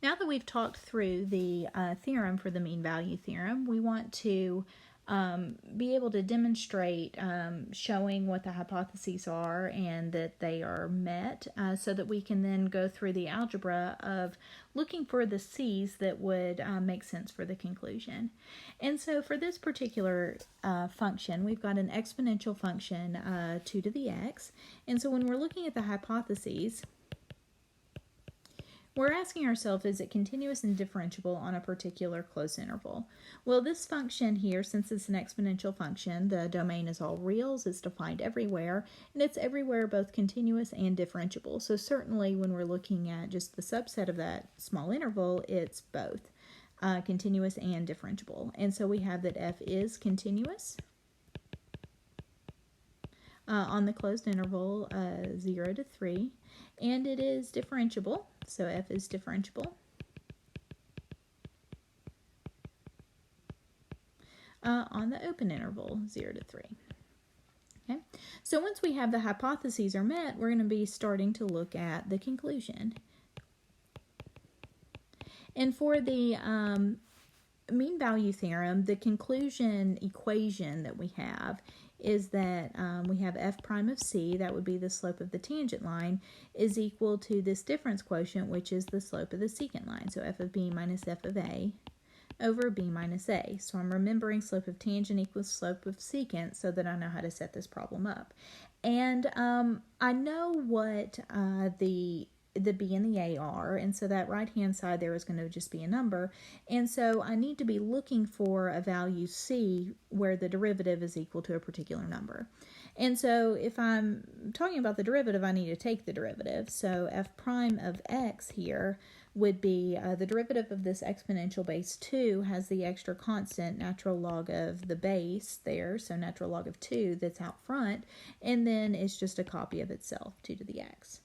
Now that we've talked through the theorem for the mean value theorem, we want to be able to demonstrate showing what the hypotheses are and that they are met, so that we can then go through the algebra of looking for the C's that would make sense for the conclusion. And so for this particular function, we've got an exponential function 2 to the x. And so when we're looking at the hypotheses, we're asking ourselves, is it continuous and differentiable on a particular closed interval? Well, this function here, since it's an exponential function, the domain is all reals, it's defined everywhere, and it's everywhere both continuous and differentiable. So certainly when we're looking at just the subset of that small interval, it's both continuous and differentiable. And so we have that f is continuous on the closed interval 0 to 3, and it is differentiable, so f is differentiable on the open interval 0 to 3. Okay, so once we have the hypotheses are met, we're going to be starting to look at the conclusion. And for the mean value theorem, the conclusion equation that we have is that we have f prime of c, that would be the slope of the tangent line, is equal to this difference quotient, which is the slope of the secant line. So f of b minus f of a over b minus a. So I'm remembering slope of tangent equals slope of secant so that I know how to set this problem up. And I know what the b and the a are, and so that right hand side there is going to just be a number, and so I need to be looking for a value c where the derivative is equal to a particular number. And so if I'm talking about the derivative, I need to take the derivative. So f prime of x here would be the derivative of this exponential base 2 has the extra constant natural log of the base there, so natural log of 2 that's out front, and then it's just a copy of itself, 2 to the x.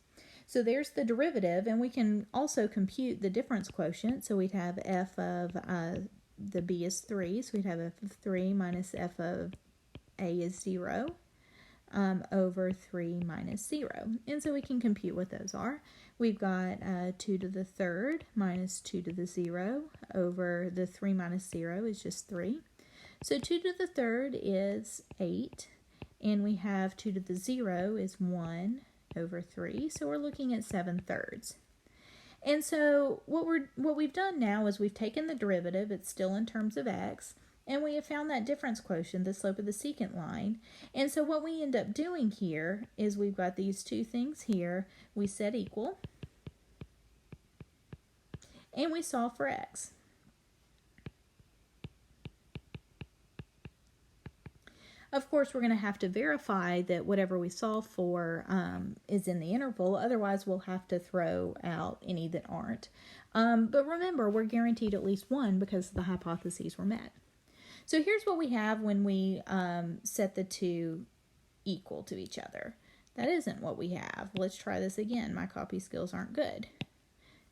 So there's the derivative, and we can also compute the difference quotient. So we'd have f of the b is 3, so we'd have f of 3 minus f of a is 0 over 3 minus 0. And so we can compute what those are. We've got 2 to the third minus 2 to the 0 over the 3 minus 0 is just 3. So 2 to the third is 8, and we have 2 to the 0 is 1 over 3, so we're looking at 7/3. And so what we've done now is we've taken the derivative, it's still in terms of x, and we have found that difference quotient, the slope of the secant line. And so what we end up doing here is we've got these two things here, we set equal, and we solve for x. Of course, we're going to have to verify that whatever we solve for is in the interval. Otherwise, we'll have to throw out any that aren't. But remember, we're guaranteed at least one because the hypotheses were met. So here's what we have when we set the two equal to each other. That isn't what we have. Let's try this again. My copy skills aren't good.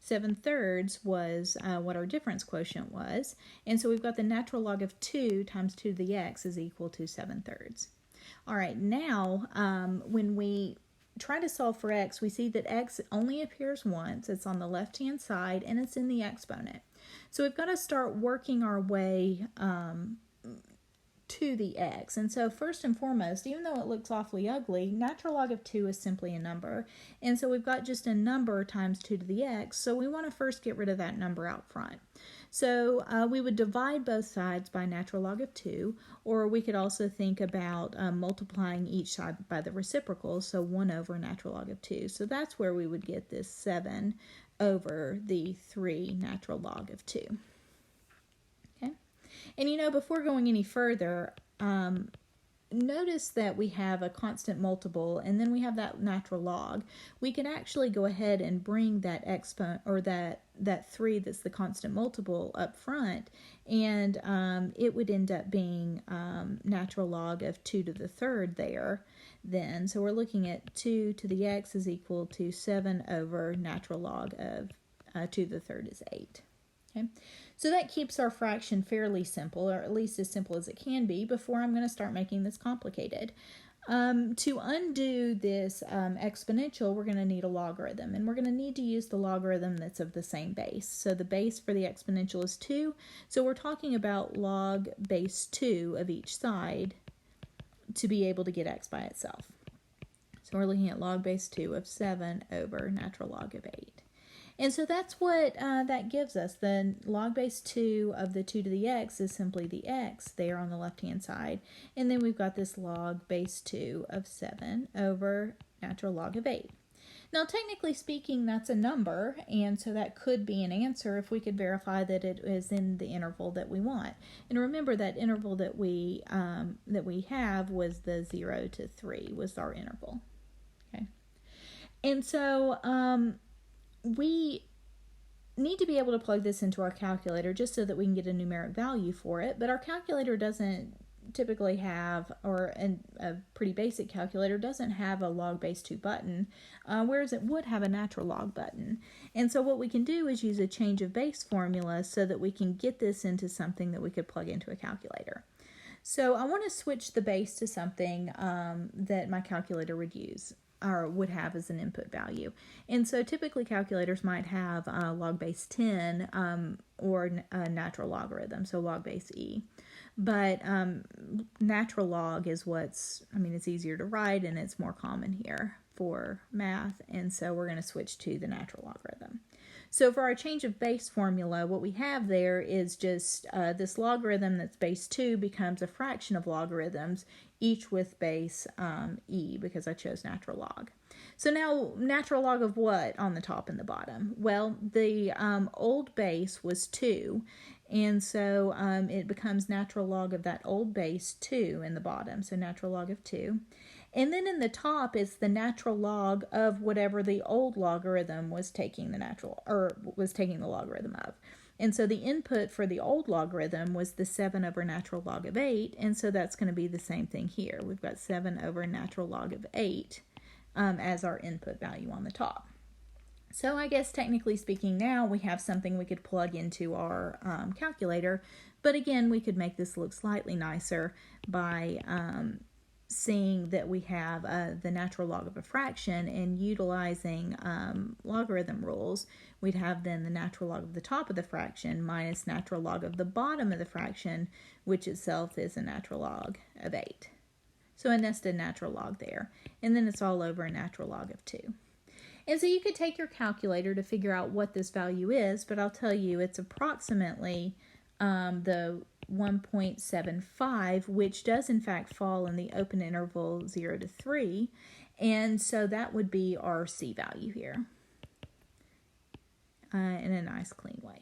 7/3 was what our difference quotient was. And so we've got the natural log of 2 times 2 to the x is equal to 7/3. All right, now when we try to solve for x, we see that x only appears once. It's on the left-hand side, and it's in the exponent. So we've got to start working our way to the x. And so first and foremost, even though it looks awfully ugly, natural log of 2 is simply a number. And so we've got just a number times 2 to the x, so we want to first get rid of that number out front. So we would divide both sides by natural log of 2, or we could also think about multiplying each side by the reciprocal, so 1 over natural log of 2. So that's where we would get this 7 over the 3 natural log of 2. And you know, before going any further, notice that we have a constant multiple and then we have that natural log. We can actually go ahead and bring that exponent, or that 3 that's the constant multiple up front, and it would end up being natural log of 2 to the third there then. So we're looking at 2 to the x is equal to 7 over natural log of 2 to the third is 8. Okay, so that keeps our fraction fairly simple, or at least as simple as it can be, before I'm going to start making this complicated. To undo this exponential, we're going to need a logarithm, and we're going to need to use the logarithm that's of the same base. So the base for the exponential is 2, so we're talking about log base 2 of each side to be able to get x by itself. So we're looking at log base 2 of 7 over natural log of 8. And so that's what that gives us. The log base 2 of the 2 to the x is simply the x there on the left-hand side. And then we've got this log base 2 of 7 over natural log of 8. Now, technically speaking, that's a number, and so that could be an answer if we could verify that it is in the interval that we want. And remember, that interval that we have was the 0 to 3 was our interval. Okay, and so we need to be able to plug this into our calculator just so that we can get a numeric value for it, but our calculator doesn't typically have, or a pretty basic calculator doesn't have a log base 2 button, whereas it would have a natural log button. And so what we can do is use a change of base formula so that we can get this into something that we could plug into a calculator. So I want to switch the base to something that my calculator would use or would have as an input value. And so typically calculators might have log base 10 or a natural logarithm, so log base e. But natural log is it's easier to write and it's more common here for math, and so we're going to switch to the natural logarithm. So for our change of base formula, what we have there is just this logarithm that's base 2 becomes a fraction of logarithms, each with base e, because I chose natural log. So now, natural log of what on the top and the bottom? Well, the old base was 2, and so it becomes natural log of that old base 2 in the bottom, so natural log of 2. And then in the top is the natural log of whatever the old logarithm was taking the logarithm of. And so the input for the old logarithm was the 7 over natural log of 8, and so that's going to be the same thing here. We've got 7 over natural log of 8 as our input value on the top. So I guess technically speaking now we have something we could plug into our calculator, but again we could make this look slightly nicer by seeing that we have the natural log of a fraction and utilizing logarithm rules. We'd have then the natural log of the top of the fraction minus natural log of the bottom of the fraction, which itself is a natural log of 8. So a nested natural log there. And then it's all over a natural log of 2. And so you could take your calculator to figure out what this value is, but I'll tell you it's approximately the 1.75, which does in fact fall in the open interval 0 to 3, and so that would be our C value here in a nice clean way.